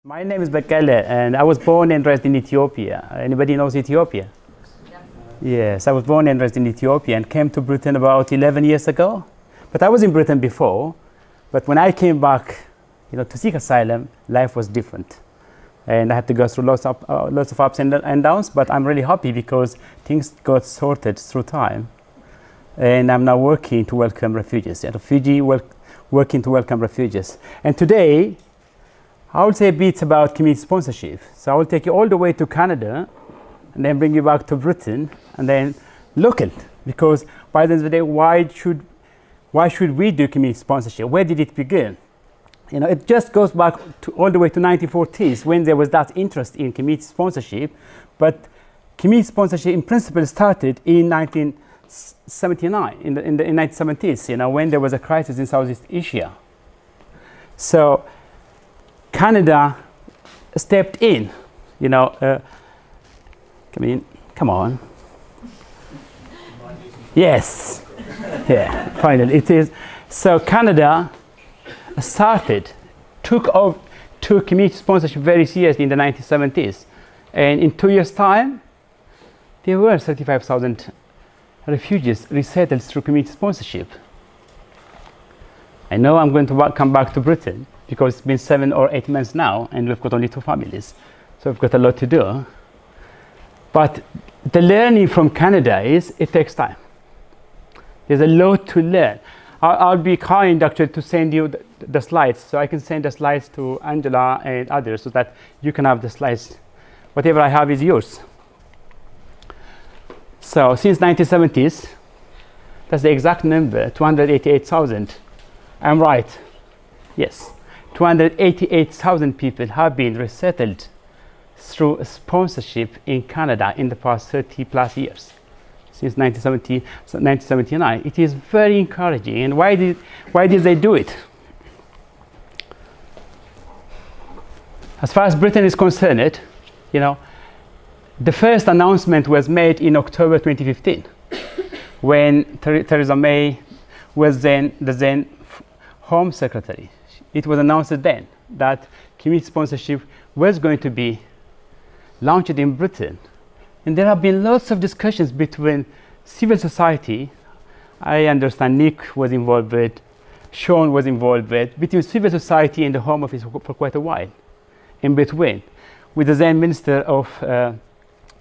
My name is Bekele, and I was born and raised in Ethiopia. Anybody knows Ethiopia? Yeah. Yes, I was born and raised in Ethiopia and came to Britain about 11 years ago. But I was in Britain before. But when I came back, to seek asylum, life was different. And I had to go through lots of ups and downs, but I'm really happy because things got sorted through time. And I'm now working to welcome refugees, working to welcome refugees. And today, I will say a bit about community sponsorship. So I will take you all the way to Canada and then bring you back to Britain and then local. Because by the end of the day, why should we do community sponsorship? Where did it begin? It just goes back all the way to 1940s when there was that interest in community sponsorship. But community sponsorship in principle started in 1979, in the 1970s, when there was a crisis in Southeast Asia. So Canada stepped in, come on. Yes, yeah, finally it is. So Canada took community sponsorship very seriously in the 1970s. And in 2 years' time, there were 35,000 refugees resettled through community sponsorship. I know I'm going to come back to Britain because it's been 7 or 8 months now and we've got only 2 families. So we've got a lot to do. But the learning from Canada is it takes time. There's a lot to learn. I'll be kind actually to send you the slides. So I can send the slides to Angela and others so that you can have the slides. Whatever I have is yours. So since 1970s, that's the exact number, 288,000. I'm right. Yes. 288,000 people have been resettled through sponsorship in Canada in the past 30 plus years, since 1979. It is very encouraging. And why did they do it? As far as Britain is concerned, the first announcement was made in October 2015, when Theresa May was the then Home Secretary. It was announced then that community sponsorship was going to be launched in Britain. And there have been lots of discussions between civil society. I understand Nick was involved with, Sean was involved with, between civil society and the Home Office for quite a while. In between, with the then Minister of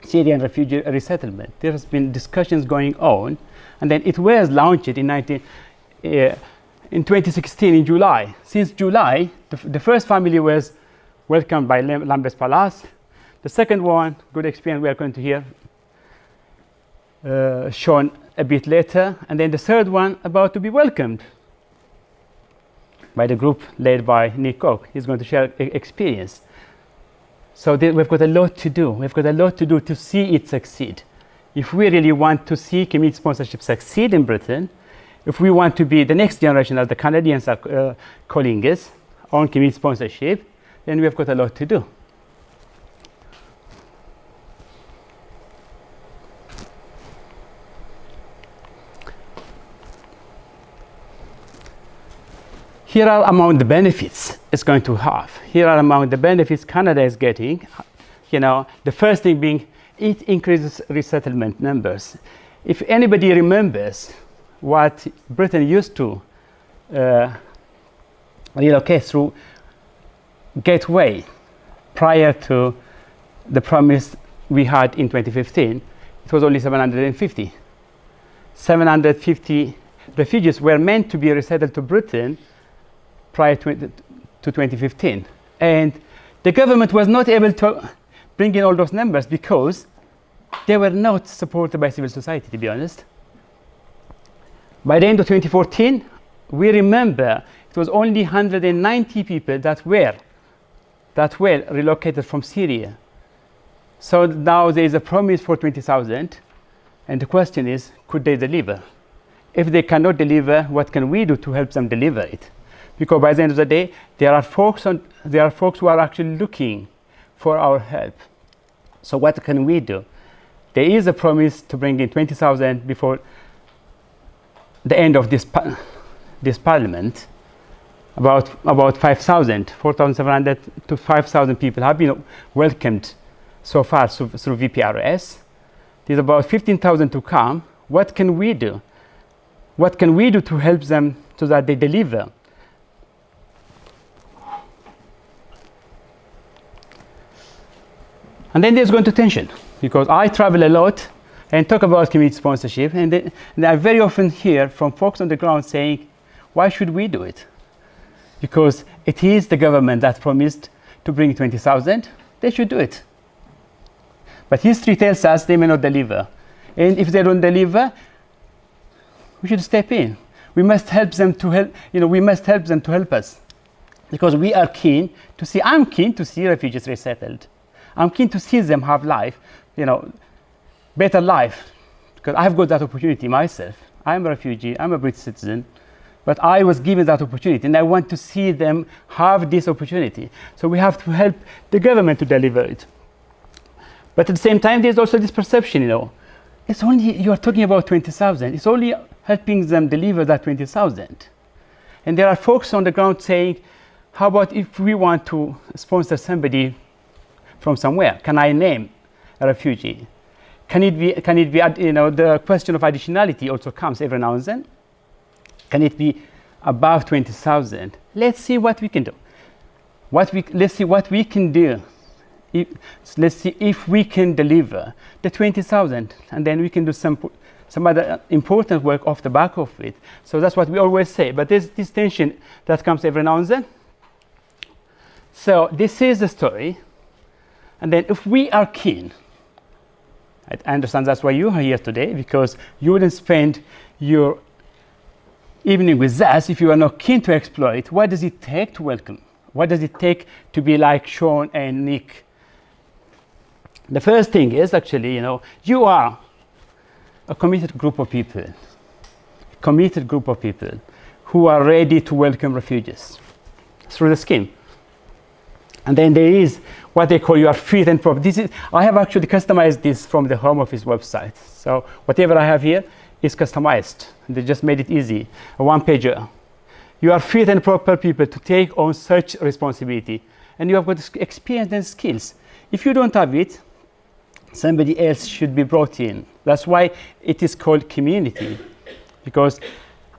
Syrian Refugee Resettlement, there has been discussions going on, and then it was launched in 2016 in July. Since July, the first family was welcomed by Lambeth Palace. The second one, good experience, we are going to hear shown a bit later. And then the third one about to be welcomed by the group led by Nick Cook. He's going to share experience. So we've got a lot to do. We've got a lot to do to see it succeed. If we really want to see community sponsorship succeed in Britain, if we want to be the next generation, as the Canadians are calling us, on community sponsorship, then we've got a lot to do. Here are among the benefits it's going to have. Here are among the benefits Canada is getting. The first thing being it increases resettlement numbers. If anybody remembers what Britain used to relocate through Gateway prior to the promise we had in 2015, it was only 750. 750 refugees were meant to be resettled to Britain prior to 2015. And the government was not able to bring in all those numbers because they were not supported by civil society, to be honest. By the end of 2014, we remember it was only 190 people that were relocated from Syria. So now there is a promise for 20,000, and the question is, could they deliver? If they cannot deliver, what can we do to help them deliver it? Because by the end of the day, there are folks who are actually looking for our help. So what can we do? There is a promise to bring in 20,000 before the end of this parliament. about 5,000, 4,700 to 5,000 people have been welcomed so far through VPRS. There's about 15,000 to come. What can we do? What can we do to help them so that they deliver? And then there's going to tension, because I travel a lot and talk about community sponsorship, and I very often hear from folks on the ground saying, why should we do it? Because it is the government that promised to bring 20,000, they should do it. But history tells us they may not deliver. And if they don't deliver, we should step in. We must help them to help, we must help them to help us. Because we are keen to see, I'm keen to see refugees resettled. I'm keen to see them have life, better life. Because I've got that opportunity myself. I'm a refugee, I'm a British citizen, but I was given that opportunity and I want to see them have this opportunity. So we have to help the government to deliver it. But at the same time, there's also this perception, it's only, you are talking about 20,000, it's only helping them deliver that 20,000. And there are folks on the ground saying, how about if we want to sponsor somebody from somewhere? Can I name a refugee? Can it be, the question of additionality also comes every now and then. Can it be above 20,000? Let's see what we can do. Let's see what we can do. Let's see if we can deliver the 20,000, and then we can do some other important work off the back of it. So that's what we always say. But there's this tension that comes every now and then. So this is the story. And then if we are keen, I understand that's why you are here today, because you wouldn't spend your evening with us if you are not keen to exploit. What does it take to welcome? What does it take to be like Sean and Nick? The first thing is actually, you are a committed group of people who are ready to welcome refugees through the scheme. And then there is what they call your fit and proper. I have actually customized this from the Home Office website. So whatever I have here is customized. They just made it easy, a one-pager. You are fit and proper people to take on such responsibility. And you have got experience and skills. If you don't have it, somebody else should be brought in. That's why it is called community. Because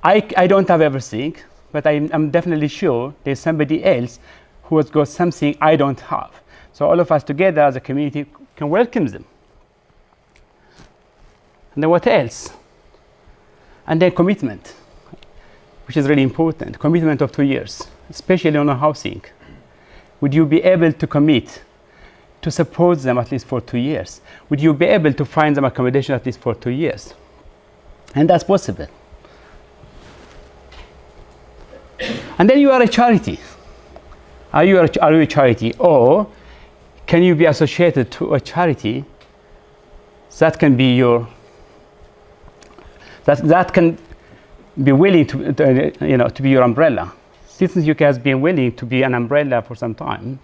I don't have everything, but I'm definitely sure there's somebody else who has got something I don't have. So all of us together as a community can welcome them. And then what else? And then commitment, which is really important. Commitment of 2 years, especially on housing. Would you be able to commit to support them at least for 2 years? Would you be able to find them accommodation at least for 2 years? And that's possible. And then you are a charity. Are you a charity, or can you be associated to a charity that can be that can be willing to be your umbrella? Citizens UK has been willing to be an umbrella for some time,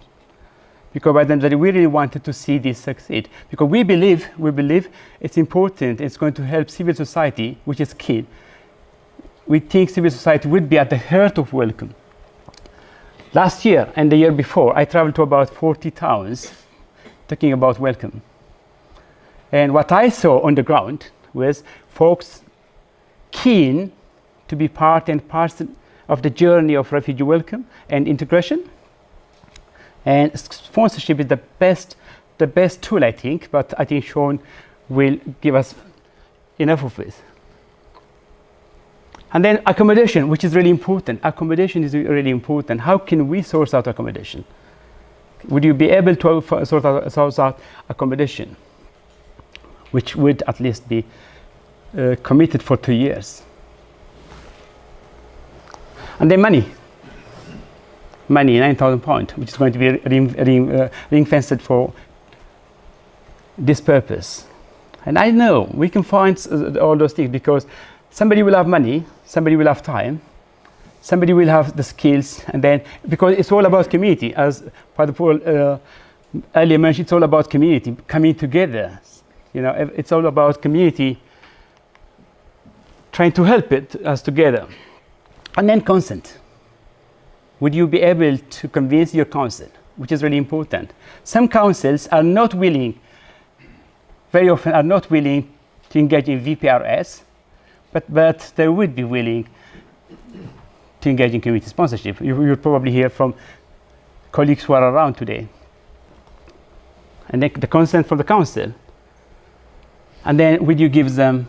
because by then we really wanted to see this succeed. Because we believe it's important. It's going to help civil society, which is key. We think civil society would be at the heart of welcome. Last year and the year before, I traveled to about 40 towns talking about welcome. And what I saw on the ground was folks keen to be part and parcel of the journey of refugee welcome and integration. And sponsorship is the best tool, I think, but I think Sean will give us enough of it. And then accommodation, which is really important. Accommodation is really important. How can we source out accommodation? Would you be able to source out accommodation, which would at least be committed for 2 years? And then money, 9,000 pounds, which is going to be ring-fenced for this purpose. And I know we can find all those things, because somebody will have money, somebody will have time, somebody will have the skills, and then, because it's all about community, as Father Paul earlier mentioned, it's all about community coming together. It's all about community trying to help us together. And then consent. would you be able to convince your council, which is really important. Some councils are not willing, very often are not willing to engage in VPRS, but they would be willing to engage in community sponsorship. You'll probably hear from colleagues who are around today. And then the consent from the council. And then would you give them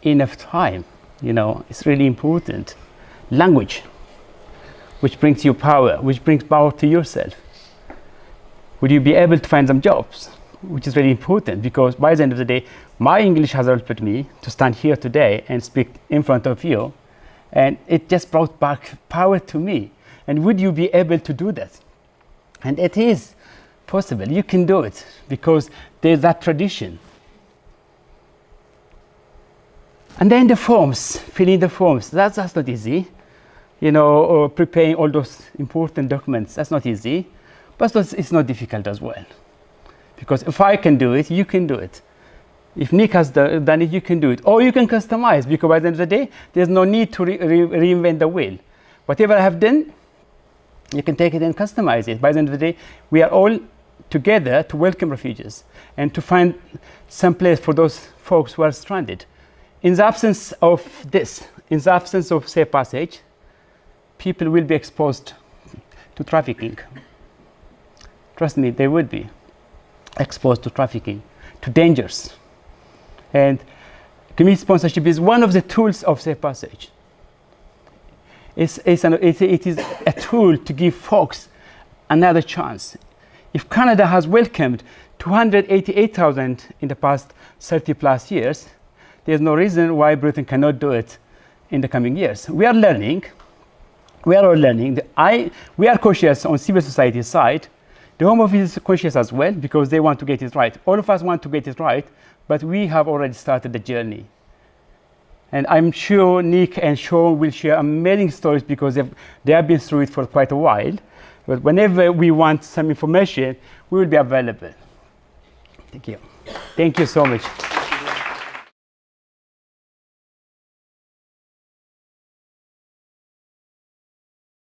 enough time? You know, it's really important. Language, which brings you power, which brings power to yourself. Would you be able to find some jobs, which is really important, because by the end of the day, my English has helped me to stand here today and speak in front of you, and it just brought back power to me. And would you be able to do that? And it is possible. You can do it because there's that tradition. And then the forms, filling the forms, that's not easy. You know, or preparing all those important documents, that's not easy, but it's not difficult as well. Because if I can do it, you can do it. If Nick has done it, you can do it. Or you can customize, because by the end of the day, there's no need to reinvent the wheel. Whatever I have done, you can take it and customize it. By the end of the day, we are all together to welcome refugees and to find some place for those folks who are stranded. In the absence of this, in the absence of safe passage, people will be exposed to trafficking. Trust me, they would be exposed to trafficking, to dangers. And community sponsorship is one of the tools of safe passage. It is a tool to give folks another chance. If Canada has welcomed 288,000 in the past 30 plus years, there's no reason why Britain cannot do it in the coming years. We are learning. We are all learning. We are cautious on civil society side. The Home Office is cautious as well, because they want to get it right. All of us want to get it right, but we have already started the journey. And I'm sure Nick and Sean will share amazing stories, because they have been through it for quite a while. But whenever we want some information, we will be available. Thank you. Thank you so much.